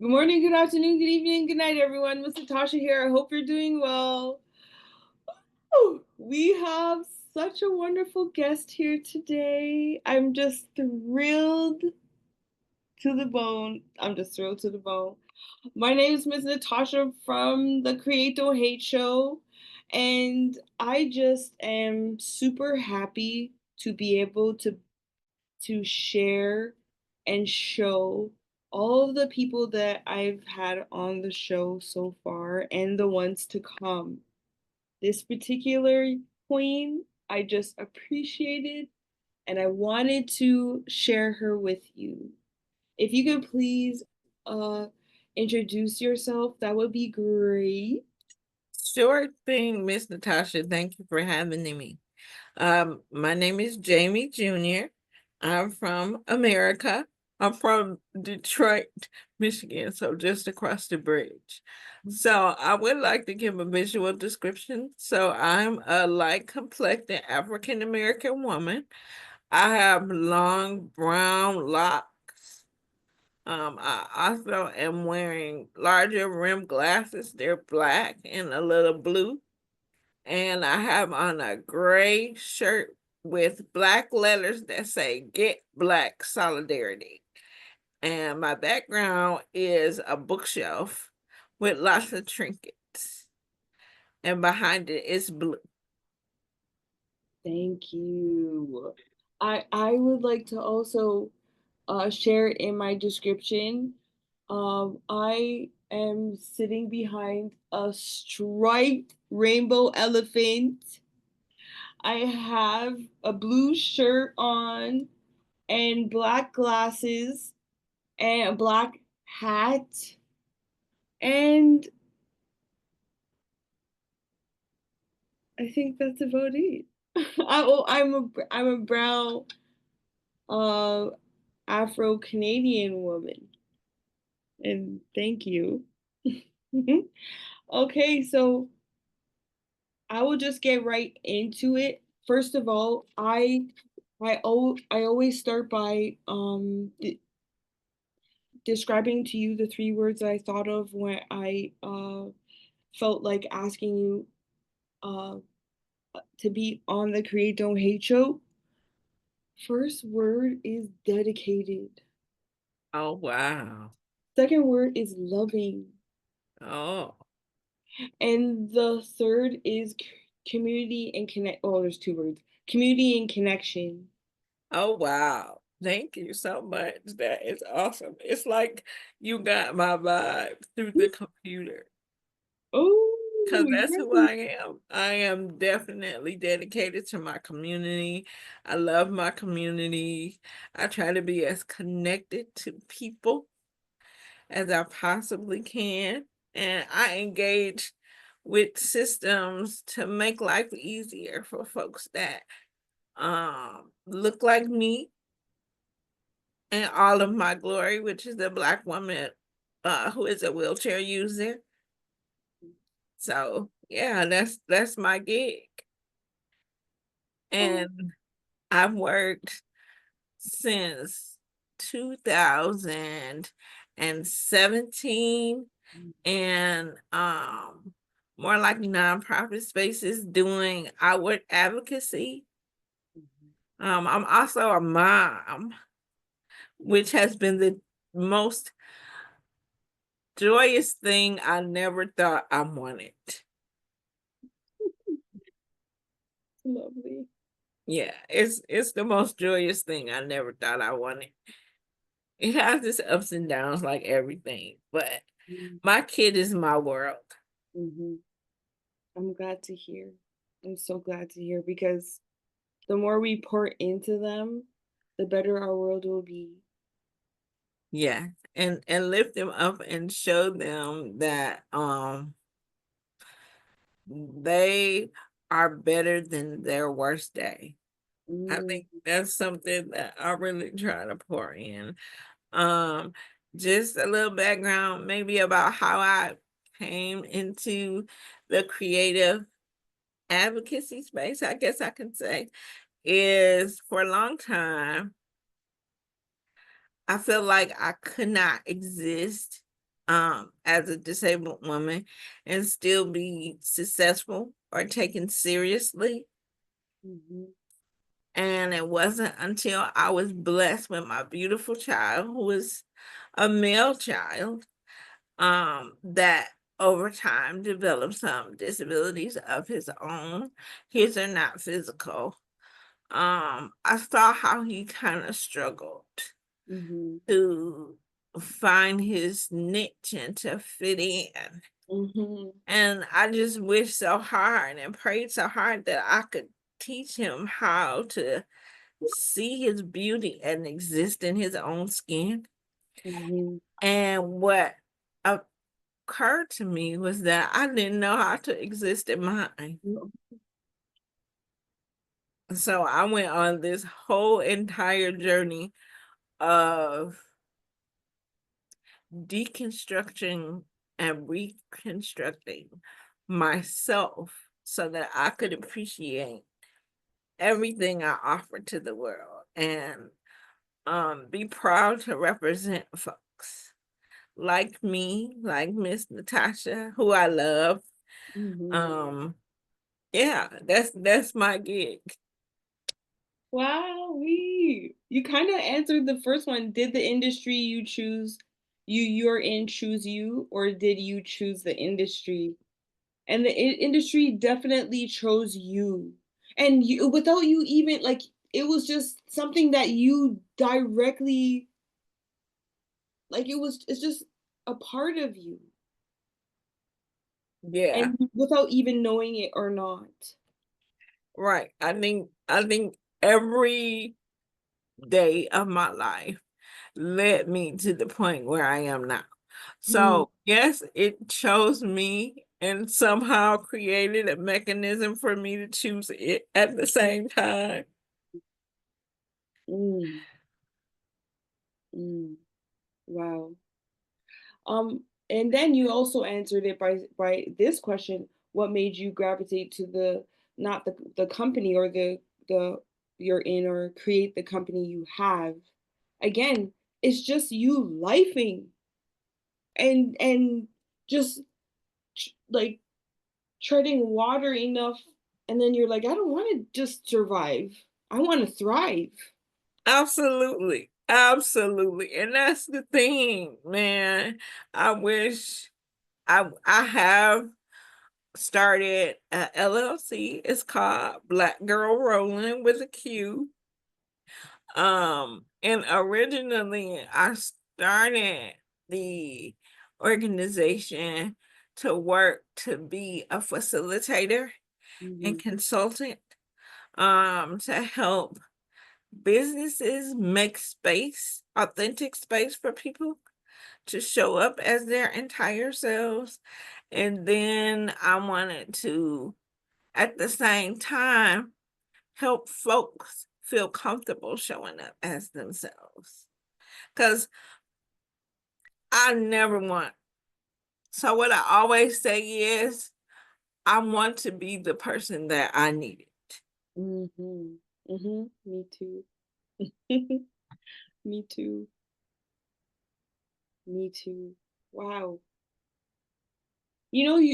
Good morning, good afternoon, good evening, good night, everyone. MissNatasha here. I hope you're doing well. We have such a wonderful guest here today. I'm just thrilled to the bone. I'm just thrilled to the bone. My name is MissNatasha from the CreateDon'tHate Show, and I just am super happy to be able to share and show all of the people that I've had on the show so far and the ones to come. This particular queen, I just appreciated and I wanted to share her with you. If you could please introduce yourself, that would be great. Sure thing, Miss Natasha. Thank you for having me. My name is Jamie Junior. I'm from America. I'm from Detroit, Michigan, so just across the bridge. So I would like to give a visual description. So I'm a light complected African American woman. I have long brown locks. I also am wearing larger rim glasses. They're black and a little blue. And I have on a gray shirt with black letters that say Get Black Solidarity. And my background is a bookshelf with lots of trinkets. And behind it is blue. Thank you. I would like to also share in my description. I am sitting behind a striped rainbow elephant. I have a blue shirt on and black glasses and a black hat. And I think that's about it. I'm a brown uh, Afro Canadian woman. And thank you. Okay, so I will just get right into it. First of all, I always start by describing to you the three words I thought of when I felt like asking you uh, to be on the Create Don't Hate show. First word is dedicated. Oh, wow. Second word is loving. Oh, And the third is community and connect. Oh, there's two words, community and connection. oh, wow. Thank you so much. That is awesome. It's like you got my vibe through the computer. Because Oh, that's who I yes. am. I am definitely dedicated to my community. I love my community. I try to be as connected to people as I possibly can. And I engage with systems to make life easier for folks that look like me in all of my glory, which is a Black woman who is a wheelchair user. So yeah, that's my gig. Oh, And I've worked since 2017 and more like nonprofit spaces doing outward advocacy. I'm also a mom, which has been the most joyous thing I never thought I wanted. lovely. Yeah, it's the most joyous thing I never thought I wanted. It has its ups and downs like everything, but my kid is my world. Mm-hmm. I'm glad to hear. I'm so glad to hear because the more we pour into them, the better our world will be. Yeah, and lift them up and show them that they are better than their worst day. I Mm, think that's something that I really try to pour in. Um, just a little background maybe about how I came into the creative advocacy space, I guess I can say, is for a long time, I felt like I could not exist as a disabled woman and still be successful or taken seriously. Mhm. And it wasn't until I was blessed with my beautiful child, who was a male child, that over time developed some disabilities of his own. His are not physical. I saw how he kind of struggled Mhm. to find his niche and to fit in. Mhm. And I just wished so hard and prayed so hard that I could teach him how to see his beauty and exist in his own skin. Mhm. And what occurred to me was that I didn't know how to exist in mine. Mhm. So I went on this whole entire journey of deconstructing and reconstructing myself so that I could appreciate everything I offer to the world and be proud to represent folks like me, like Miss Natasha, who I love. Mhm. Um, yeah, that's my gig. Wow, you kind of answered the first one. Did the industry you're in choose you, or did you choose the industry? And the industry definitely chose you. And you, without you even like, it was just something that you directly, like, it's just a part of you, Yeah, and without even knowing it or not. right. I think every day of my life led me to the point where I am now. Mm, So, yes, it chose me and somehow created a mechanism for me to choose it at the same time. mm, mm. Wow. And then you also answered it by this question: what made you gravitate to the, not the company, or the you're in, or create the company you have? Again, it's just you lifing and just like treading water enough, and then you're like, I don't want to just survive. I want to thrive. Absolutely. Absolutely. And that's the thing, man. I wish I have started a LLC. It's called Black Girl Rolling with a Q. And originally I started the organization to work to be a facilitator and Mhm. consultant, to help businesses make space, authentic space for people to show up as their entire selves. And then I wanted to, at the same time, help folks feel comfortable showing up as themselves. Because I never want, so what I always say is, I want to be the person that I needed. Mhm. Me too. Me too. Me too. Wow.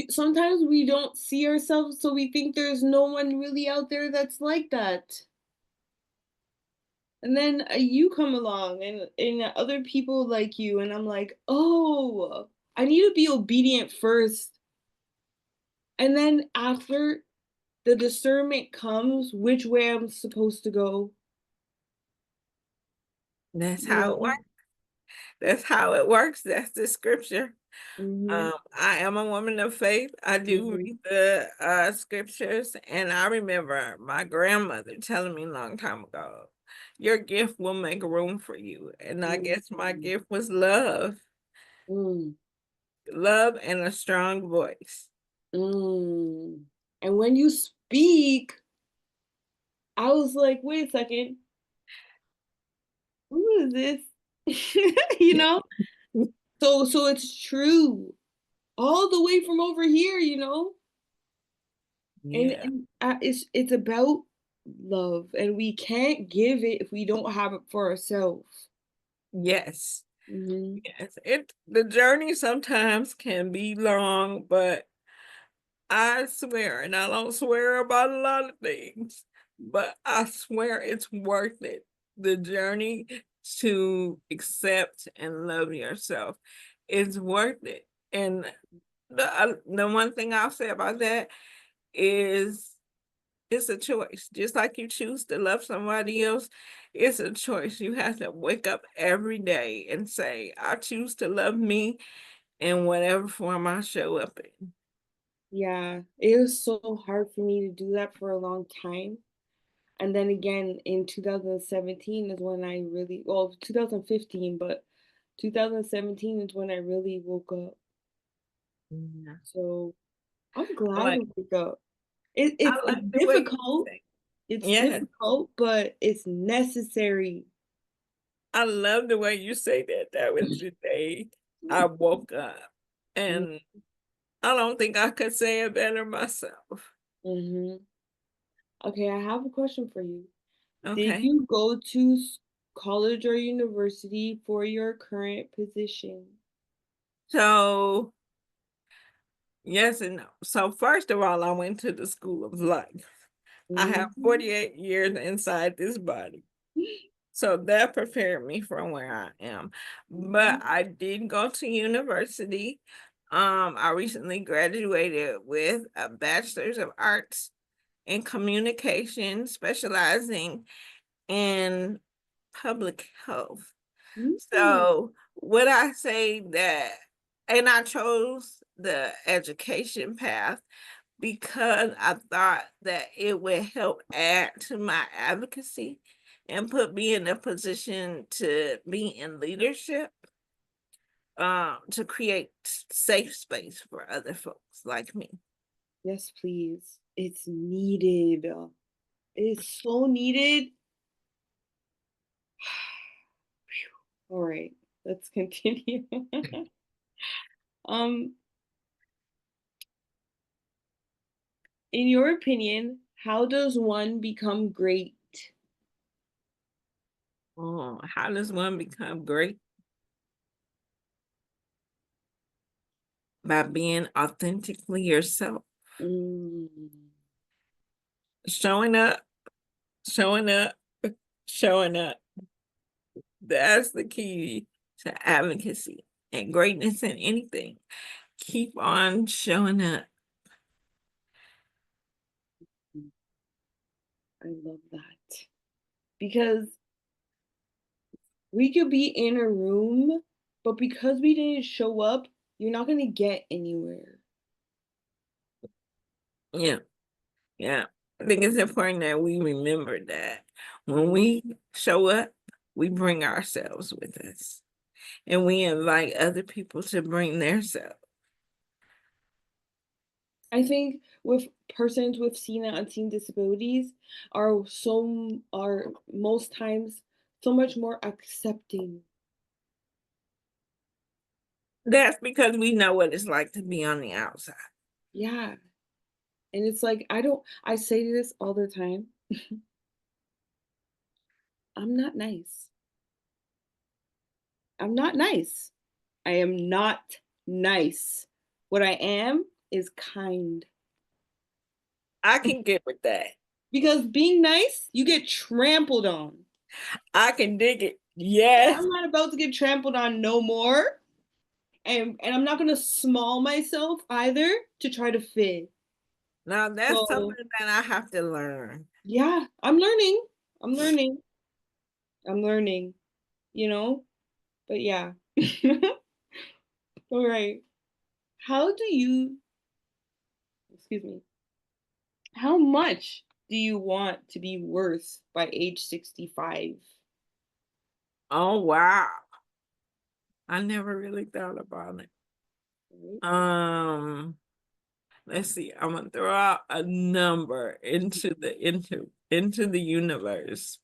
Sometimes we don't see ourselves, so we think there's no one really out there that's like that. And then you come along, and other people like you, and I'm like, oh, I need to be obedient first. And then after, the discernment comes which way I'm supposed to go. That's You how it know? works. That's how it works. That's the scripture. Mhm. I am a woman of faith. I do Mhm. read the scriptures, and I remember my grandmother telling me a long time ago, your gift will make room for you. And I guess my Mhm. gift was love, Mm. love and a strong voice. Mm. And when you speak, I was like, wait a second, who is this? you know? So it's true. All the way from over here. And Yeah. it's about love, and we can't give it if we don't have it for ourselves. Yes. Mm-hmm. Yes, the journey sometimes can be long, but I swear, and I don't swear about a lot of things, but I swear it's worth it. The journey to accept and love yourself is worth it. And the one thing I'll say about that is it's a choice. Just like you choose to love somebody else, it's a choice. You have to wake up every day and say, I choose to love me in whatever form I show up in. Yeah, it was so hard for me to do that for a long time. And then again in 2017 is when I really, well, 2015, but 2017 is when I really woke up. Yeah. So I'm I glad like to wake up. It's I like the way you difficult. say. It's Yeah, difficult, but it's necessary. I love the way you say that. That was the day I woke up. And I don't think I could say it better myself. Mm-hmm. Okay, I have a question for you. Did Okay. you go to college or university for your current position? So, yes and no. So, first of all, I went to the School of Life. I have Mhm. 48 years inside this body. So that prepared me for where I am. But I did go to university. I recently graduated with a bachelor's of arts in communication, specializing in public health. Mhm. So would I say that, and I chose the education path because I thought that it would help add to my advocacy and put me in a position to be in leadership, to create safe space for other folks like me. Yes, please. It's needed. It's so needed. All right, let's continue. um, in your opinion, how does one become great? Oh, how does one become great? By being authentically yourself, Mm, showing up, showing up, showing up. That's the key to advocacy and greatness in anything. Keep on showing up. I love that because we could be in a room, but because we didn't show up, you're not gonna get anywhere. Yeah, yeah. I think it's important that we remember that when we show up, we bring ourselves with us and we invite other people to bring their self. I think with persons with seen and unseen disabilities are most times so much more accepting. That's because we know what it's like to be on the outside. Yeah. And it's like I say this all the time. I'm not nice. I'm not nice. I am not nice. What I am is kind. I can get with that. Because being nice, you get trampled on. I can dig it. And Yes. I'm not about to get trampled on no more. And I'm not gonna small myself either to try to fit. Now that's So something that I have to learn. yeah, I'm learning. I'm learning. I'm learning, you know? But yeah. All right. How do you, excuse me, how much do you want to be worth by age 65? Oh wow. I never really thought about it. Right? Um, let's see. I'm gonna throw out a number into the universe.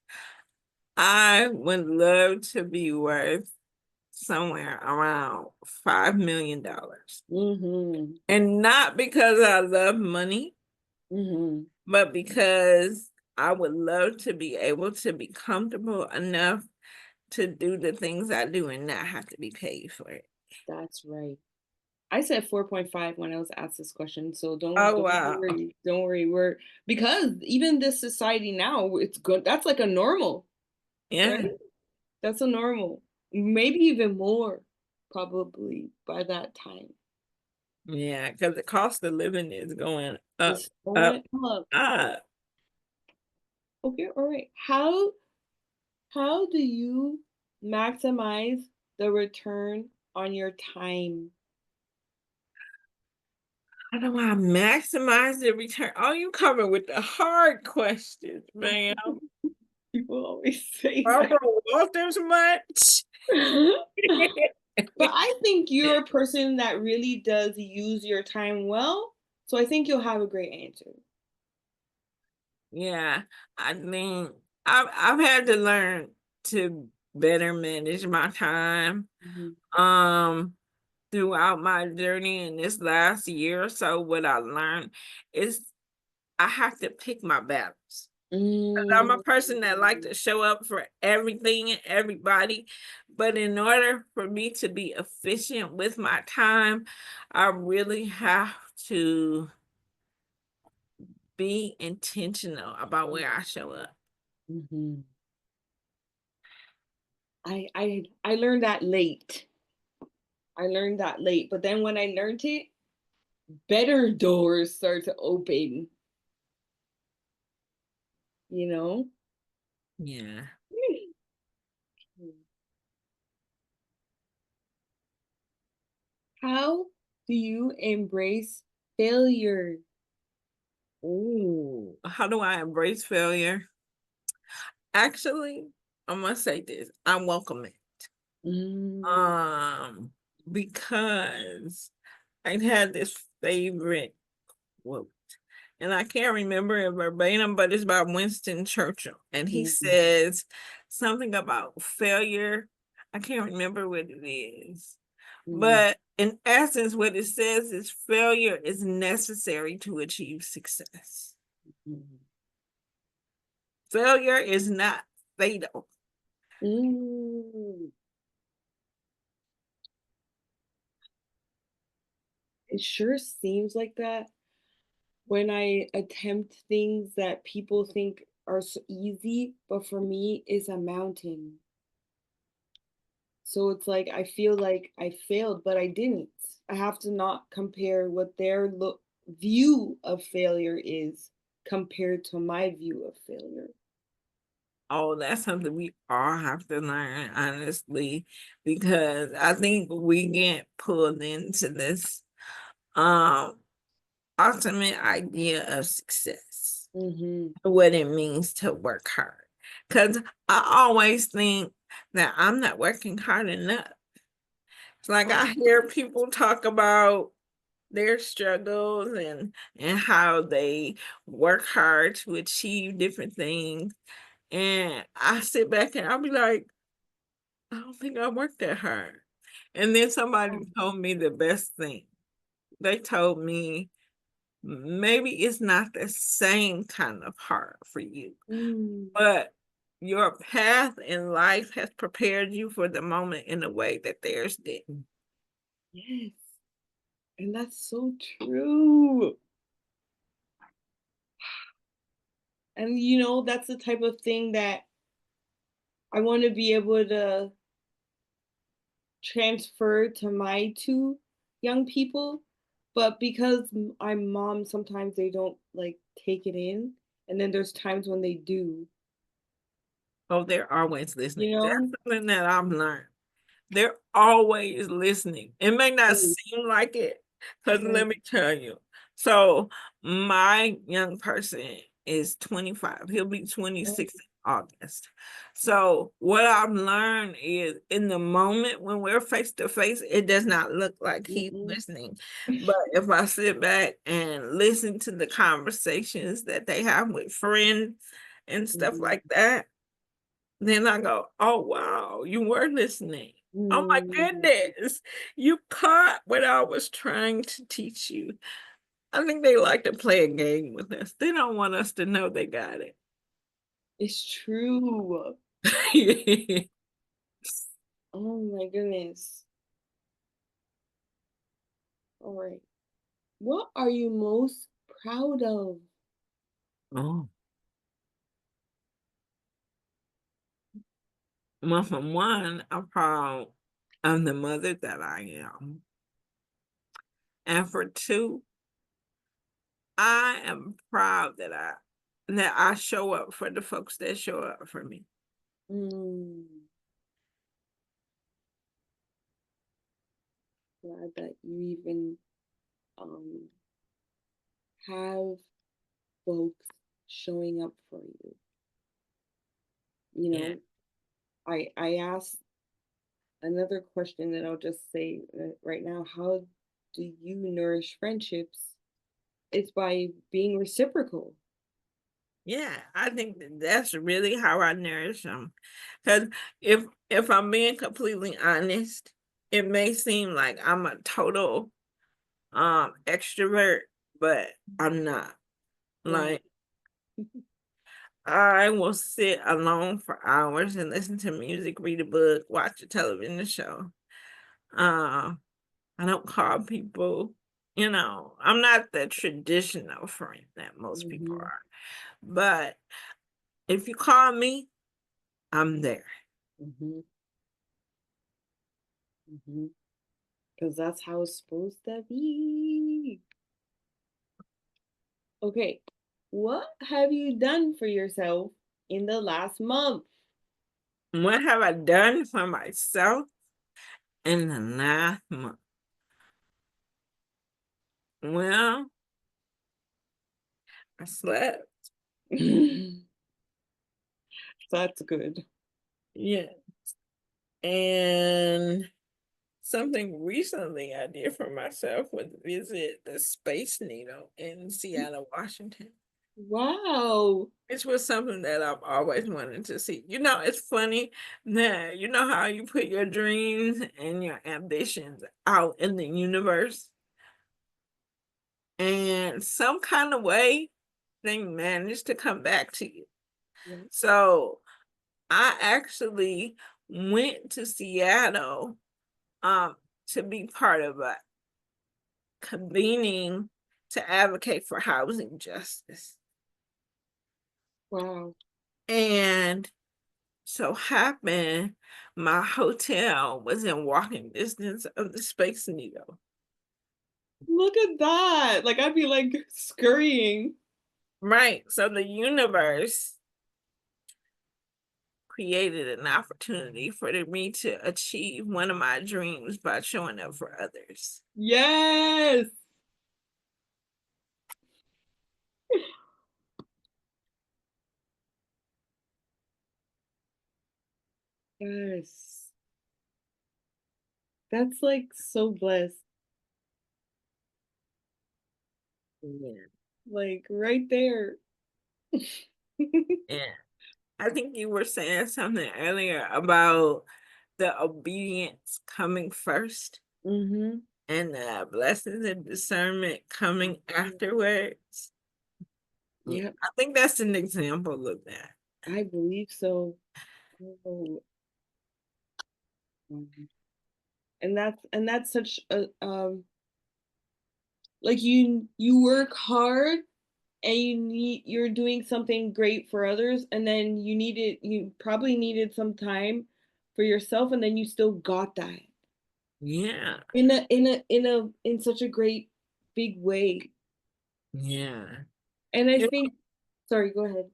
I would love to be worth somewhere around $5 million. Mm-hmm. And not because I love money, Mm-hmm. but because I would love to be able to be comfortable enough to do the things I do and not have to be paid for it. That's right. I said 4.5 when I was asked this question, so Oh, don't wow. worry. Don't worry. We're because even this society now, it's good. That's like a normal, Yeah. right? That's a normal. Maybe even more, probably by that time. Yeah, because the cost of living is going up, It's up, going up. up. Okay, all right. How do you maximize the return on your time? How do I maximize the return? Oh, you coming with the hard questions, man. People always say I that. don't want this much. But I think you're a person that really does use your time well, so I think you'll have a great answer. Yeah, I think I've had to learn to better manage my time. Mhm. Um, throughout my journey in this last year or so, what I learned is I have to pick my battles. I'm a Mm. person that like to show up for everything and everybody, but in order for me to be efficient with my time, I really have to be intentional about where I show up. Mhm. I learned that late. I learned that late, but then when I learned it, better doors start to open, you know? Yeah. How do you embrace failure? Ooh, how do I embrace failure? Actually, I'm gonna say this. I welcome it. Mm. Um, because I had this favorite quote, and I can't remember it verbatim, but it's by Winston Churchill. And he Mhm. says something about failure. I can't remember what it is. Mhm. But in essence, what it says is failure is necessary to achieve success. Mhm. Failure is not fatal. Mm. It sure seems like that when I attempt things that people think are so easy, but for me, it's a mountain. So it's like I feel like I failed, but I didn't. I have to not compare what their view of failure is compared to my view of failure. Oh, that's something we all have to learn, honestly, because I think we get pulled into this um ultimate idea of success, Hmm. what it means to work hard. Because I always think that I'm not working hard enough. It's like I hear people talk about their struggles and how they work hard to achieve different things. And I sit back and I'll be like, I don't think I worked that hard. And then somebody told me the best thing. They told me maybe it's not the same kind of hard for you, Mm. but your path in life has prepared you for the moment in a way that theirs didn't. Yes, and that's so true. And that's the type of thing that I want to be able to transfer to my two young people. But because I'm mom, sometimes they don't like take it in. And then there's times when they do, Oh, they're always listening. you That's know? something that I've learned. They're always listening. It may not Mm. seem like it, because Right. let me tell you. So, my young person is 25. He'll be 26 in August. So, what I've learned is in the moment when we're face to face, it does not look like he's Mm-mm. listening. But if I sit back and listen to the conversations that they have with friends and stuff Mhm. like that, then I go, oh, wow, you were listening. Oh my Mm. goodness, you caught what I was trying to teach you. I think they like to play a game with us. They don't want us to know they got It's true. it. Oh my goodness. All right. What are you most proud of? Oh, well, for one, I'm proud of the mother that I am. And for two, I am proud that I show up for the folks that show up for me. Mm, glad that you even um have folks showing up for you. You Yeah. know, I asked another question that I'll just say right now. How do you nourish friendships? It's by being reciprocal. Yeah, I think that's really how I nourish them. Because if I'm being completely honest, it may seem like I'm a total extrovert, but I'm not. Wow. Like I will sit alone for hours and listen to music, read a book, watch a television show. Uh, I don't call people, I'm not the traditional friend that most people Mm-hmm. are. But if you call me, I'm there. Mm-hmm. Mm-hmm. Because that's how it's supposed to be. Okay. What have you done for yourself in the last month? What have I done for myself in the last month? Well, I slept. That's good. Yeah. And something recently I did for myself was visit the Space Needle in Seattle, Washington. Wow. Which was something that I've always wanted to see. It's funny that how you put your dreams and your ambitions out in the universe, and some kind of way they manage to come back to you. Yeah. So I actually went to Seattle um to be part of a convening to advocate for housing justice. Wow. And so happened my hotel was in walking distance of the Space Needle. Look at that. Like I'd be like scurrying. Right. So the universe created an opportunity for me to achieve one of my dreams by showing up for others. Yes. Yes. That's like so blessed. Yeah. Like right there. Yeah. I think you were saying something earlier about the obedience coming first Mm-hmm. and the blessings and discernment coming afterwards. Yeah, Yep, I think that's an example of that. I believe so. Oh, and that's such a like you work hard and you're doing something great for others and then you probably needed some time for yourself and then you still got that Yeah, in such a great big way. yeah. And I You think, sorry, go ahead.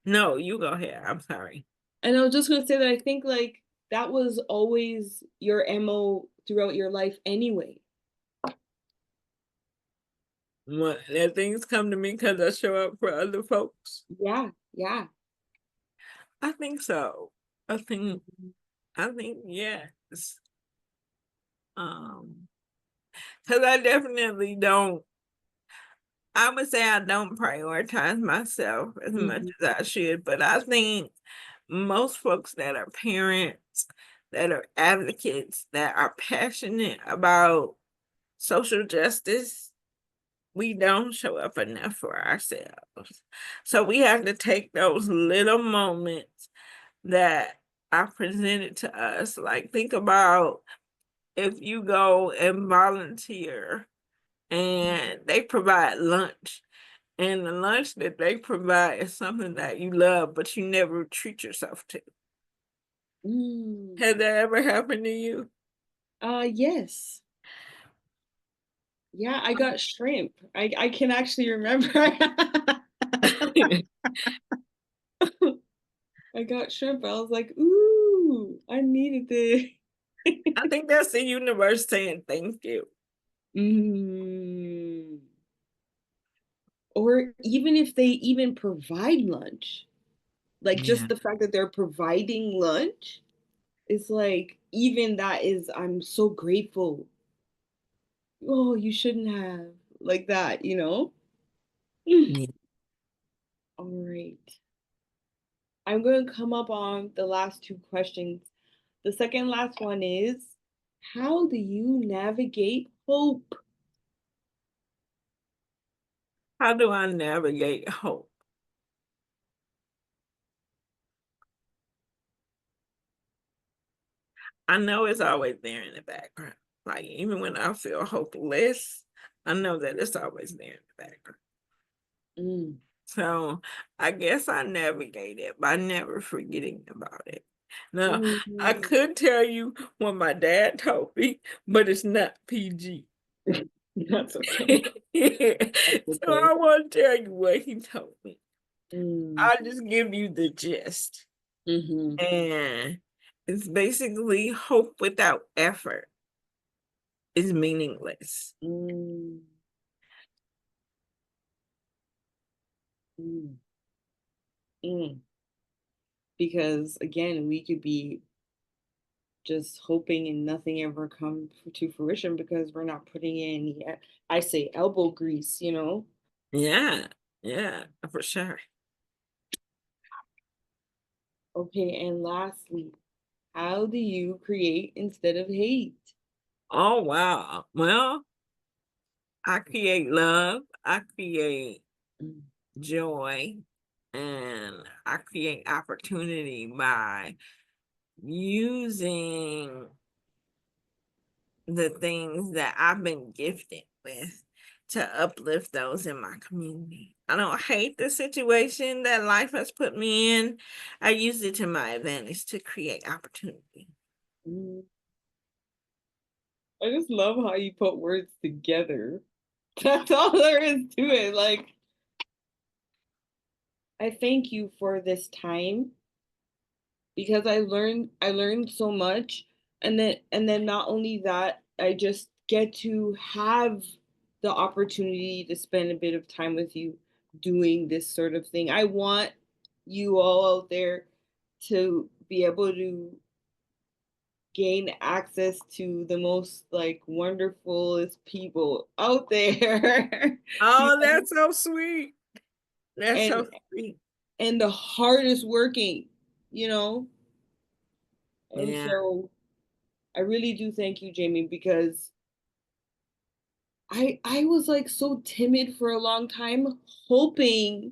No, you go ahead. I'm sorry. And I was just going to say that I think like that was always your MO throughout your life anyway. That things come to me because I show up for other folks. Yeah, yeah. I think so. I think I think yes. Um, because I definitely don't. I would say I don't prioritize myself as much Mhm. as I should, but I think most folks that are parents, that are advocates, that are passionate about social justice, we don't show up enough for ourselves. So we have to take those little moments that are presented to us. Like, think about if you go and volunteer and they provide lunch, and the lunch that they provide is something that you love, but you never treat yourself to. Mm. Has that ever happened to you? Yes. Yeah, I got shrimp. I can actually remember. I got shrimp. I was like, ooh, I needed this. I think that's the universe saying thank you. Mm. Or even if they even provide lunch, like Yeah. just the fact that they're providing lunch is like, even that is, I'm so grateful. Oh, you shouldn't have, like that, you know? Yeah. All right. I'm going to come up on the last two questions. The second last one is, how do you navigate hope? How do I navigate hope? I know it's always there in the background. Like, even when I feel hopeless, I know that it's always there in the background. Mm. So I guess I navigate it by never forgetting about it. Now, I Mm. could tell you what my dad told me, but it's not PG. That's okay. That's So okay. I won't tell you what he told me. Mm. I'll just give you the gist. Mm-hmm. And it's basically hope without effort is meaningless. Mm. Mm. Mm. Because again, we could be just hoping and nothing ever come to fruition because we're not putting in any, I say elbow grease, you know? Yeah, yeah, for sure. Okay, and lastly, how do you create instead of hate? Oh, wow. Well, I create love, I create Mm. joy, and I create opportunity by using the things that I've been gifted with to uplift those in my community. I don't hate the situation that life has put me in. I use it to my advantage to create opportunity. Mm. I just love how you put words together. That's all there is to it. Like, I thank you for this time because I learned so much, and then not only that, I just get to have the opportunity to spend a bit of time with you doing this sort of thing. I want you all out there to be able to gain access to the most like wonderfulest people out there. You Oh, know, that's so sweet. That's and so sweet. the hardest working, you know. And Yeah. so I really do thank you, Jamie, because I was like so timid for a long time, hoping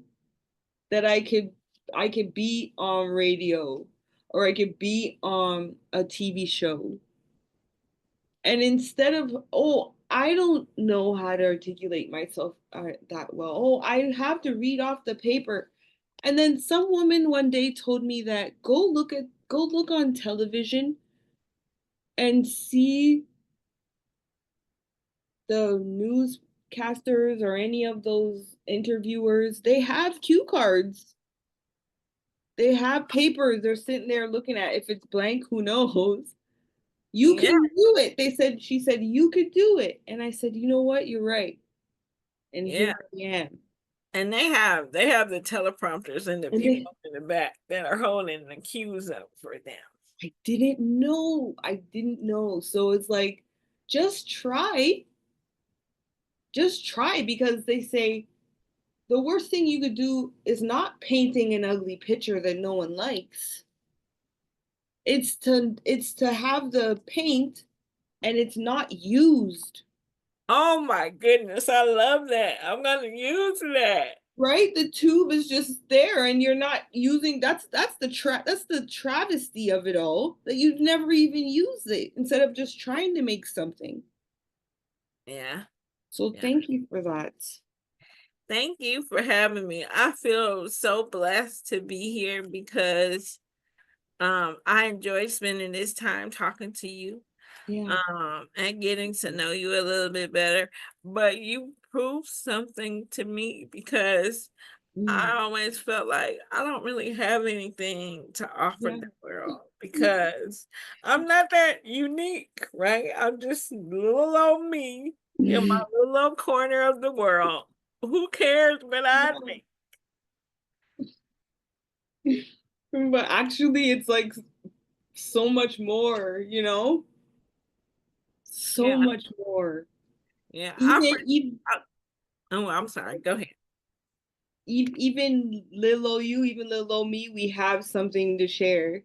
that I could be on radio or I could be on a TV show. And instead of, oh, I don't know how to articulate myself that well. Oh, I have to read off the paper. And then some woman one day told me that go look on television and see the newscasters or any of those interviewers. They have cue cards. They have papers they're sitting there looking at. If it's blank, who knows? You Yeah. can do it. She said, you could do it. And I said, you know what? You're right. And Yeah. here I am. And they have the teleprompters and the And people in the back that are holding the cues up for them. I didn't know. I didn't know. So it's like, just try. Just try because they say the worst thing you could do is not painting an ugly picture that no one likes. It's to have the paint and it's not used. Oh my goodness, I love that. I'm gonna use that. right? The tube is just there and you're not using, that's the travesty of it all, that you've never even used it instead of just trying to make something. Yeah. So Yeah. thank you for that. Thank you for having me. I feel so blessed to be here because I enjoy spending this time talking to you, Yeah. and getting to know you a little bit better. But you proved something to me because Mm, I always felt like I don't really have anything to offer yeah. the world because I'm not that unique, right? I'm just little old me in my little old corner of the world. Who cares what I think? But actually it's like so much more, you know? So Yeah, much more. yeah. Even even I oh, I'm sorry. Go ahead. even little old you, even little old me, we have something to share.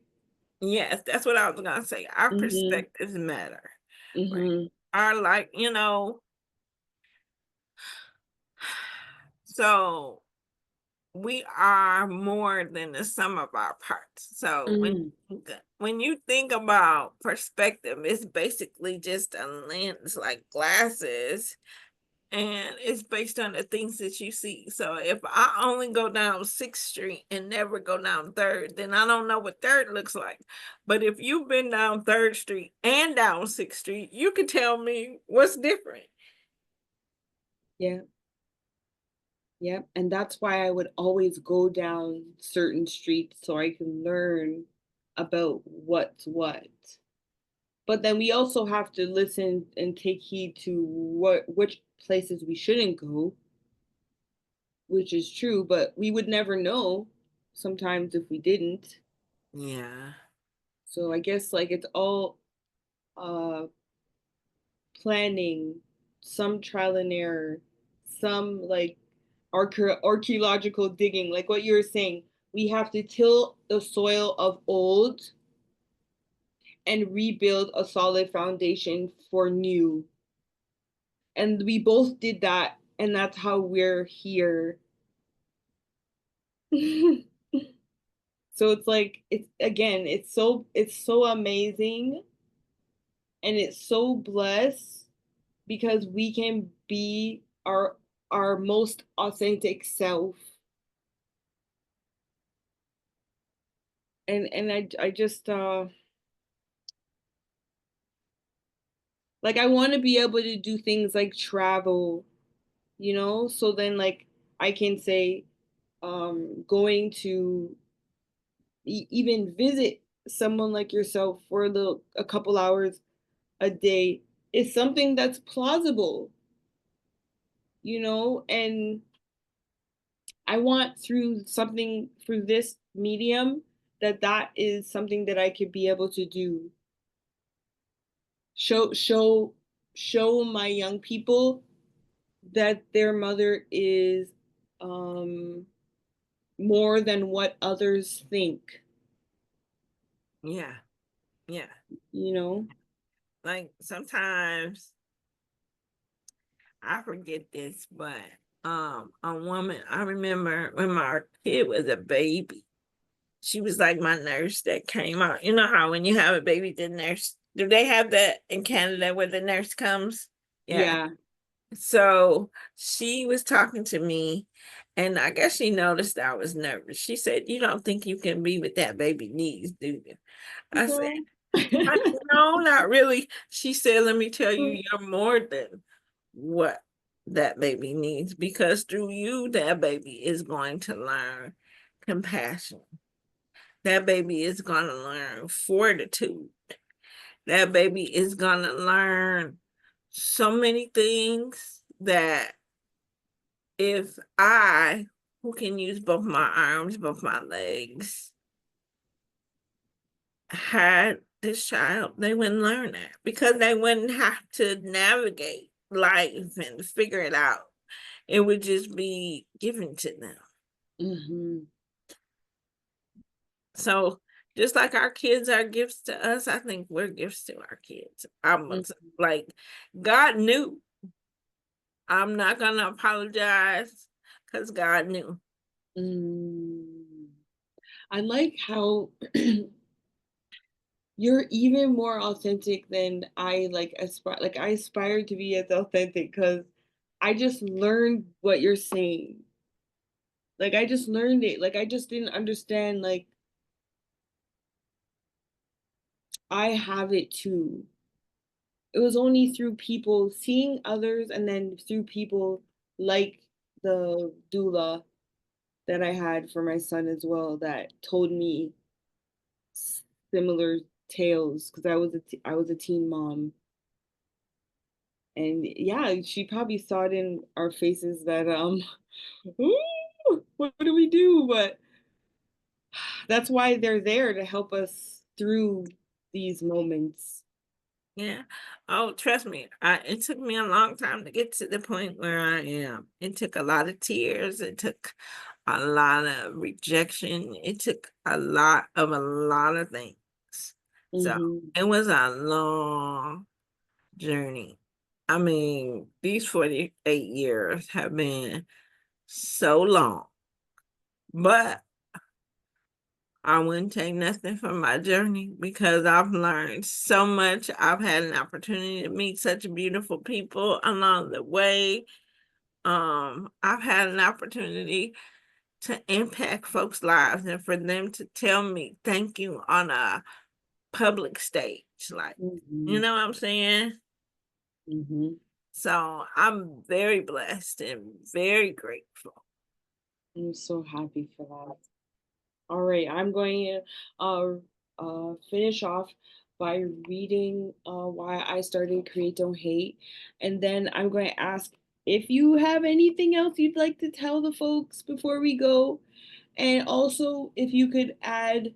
Yes, that's what I was gonna say. Our Mhm. perspectives matter, right? Mhm. Our so we are more than the sum of our parts. So Mm. when you think about perspective, it's basically just a lens like glasses, and it's based on the things that you see. So if I only go down 6th Street and never go down 3rd, then I don't know what 3rd looks like. But if you've been down 3rd Street and down 6th Street, you can tell me what's different. Yeah. Yep. And that's why I would always go down certain streets so I can learn about what's what. But then we also have to listen and take heed to which places we shouldn't go, which is true, but we would never know sometimes if we didn't. Yeah. So I guess like it's all uh planning, some trial and error, some like archaeological digging, like what you were saying. We have to till the soil of old and rebuild a solid foundation for new. And we both did that, and that's how we're here. So it's like it's again, it's so amazing and it's so blessed because we can be our most authentic self. And I just like I want to be able to do things like travel, so then like I can say going to even visit someone like yourself for a couple hours a day is something that's plausible, and I want through this medium that is something that I could be able to do. Show my young people that their mother is um more than what others think, Yeah. Yeah. you know? Like sometimes I forget this, but a woman, I remember when my kid was a baby, she was like my nurse that came out. You know how when you have a baby, the nurse, do they have that in Canada where the nurse comes? Yeah. Yeah. So she was talking to me, and I guess she noticed I was nervous. She said, "You don't think you can be with that baby needs, do you?" I said, Girl. No, not really." She said, "Let me tell you, you're more than what that baby needs because through you, that baby is going to learn compassion. That baby is going to learn fortitude. That baby is going to learn so many things that if I, who can use both my arms, both my legs, had this child, they wouldn't learn that because they wouldn't have to navigate life and figure it out. It would just be given to them. Hmm. So just like our kids are gifts to us, I think we're gifts to our kids. Like God knew. I'm not gonna apologize because God knew. Mm. I like how you're even more authentic than I aspire. Like I aspire to be as authentic because I just learned what you're saying. Like I just learned it. Like I just didn't understand. Like I have it too. It was only through people seeing others and then through people like the doula that I had for my son as well that told me similar tales because I was a teen mom. And yeah, she probably saw it in our faces that ooh, what do we do? But that's why they're there to help us through these moments. Yeah. Oh, trust me, it took me a long time to get to the point where I am. It took a lot of tears. It took a lot of rejection. It took a lot of things. So Hmm. it was a long journey. I mean, these 48 years have been so long, but I wouldn't take nothing from my journey because I've learned so much. I've had an opportunity to meet such beautiful people along the way. I've had an opportunity to impact folks' lives and for them to tell me thank you on a public stage. Like, you Hmm. know what I'm saying? Hmm. So I'm very blessed and very grateful. I'm so happy for that. All right, I'm going to finish off by reading why I started Create Don't Hate, and then I'm going to ask if you have anything else you'd like to tell the folks before we go, and also if you could add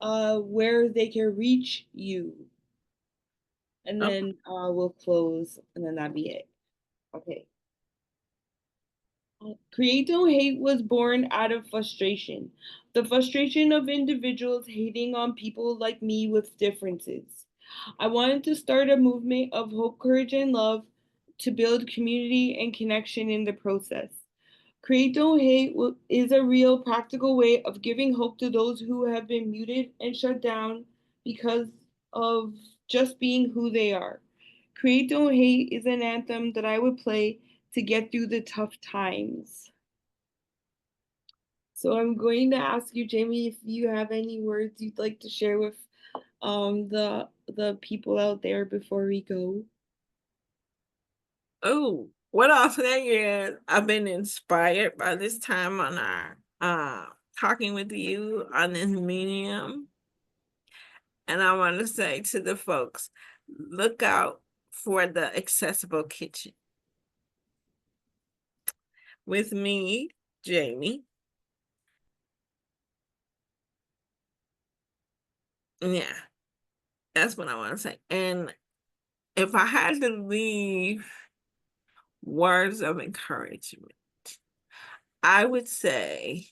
where they can reach you, and Oh, then we'll close, and then that'd be it. Okay. Create Don't Hate was born out of frustration. The frustration of individuals hating on people like me with differences. I wanted to start a movement of hope, courage, and love to build community and connection in the process. Create Don't Hate is a real practical way of giving hope to those who have been muted and shut down because of just being who they are. Create Don't Hate is an anthem that I would play to get through the tough times. So I'm going to ask you, Jamie, if you have any words you'd like to share with the people out there before we go. oh, what I'll say is I've been inspired by this time on our talking with you on this medium. And I want to say to the folks, look out for the accessible kitchen with me, Jamie. Yeah, that's what I want to say. And if I had to leave words of encouragement, I would say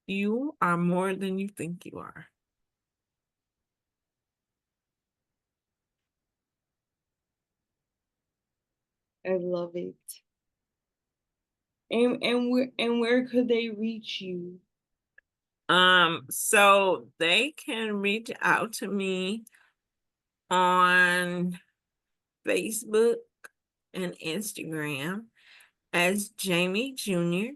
you are more than you think you are. I love it. And where could they reach you? So they can reach out to me on Facebook and Instagram as Jamie Junior.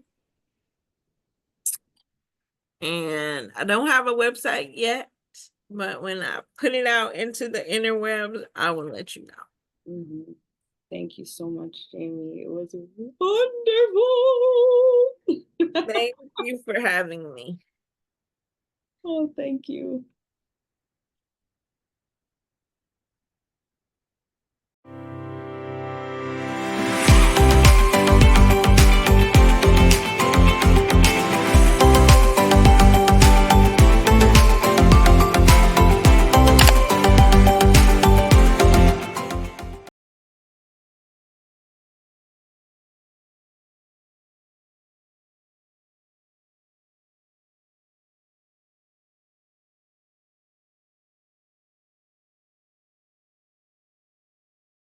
And I don't have a website yet, but when I put it out into the interwebs, I will let you know. Mhm. Thank you so much, Jamie. It was wonderful. Thank you for having me. Oh, thank you.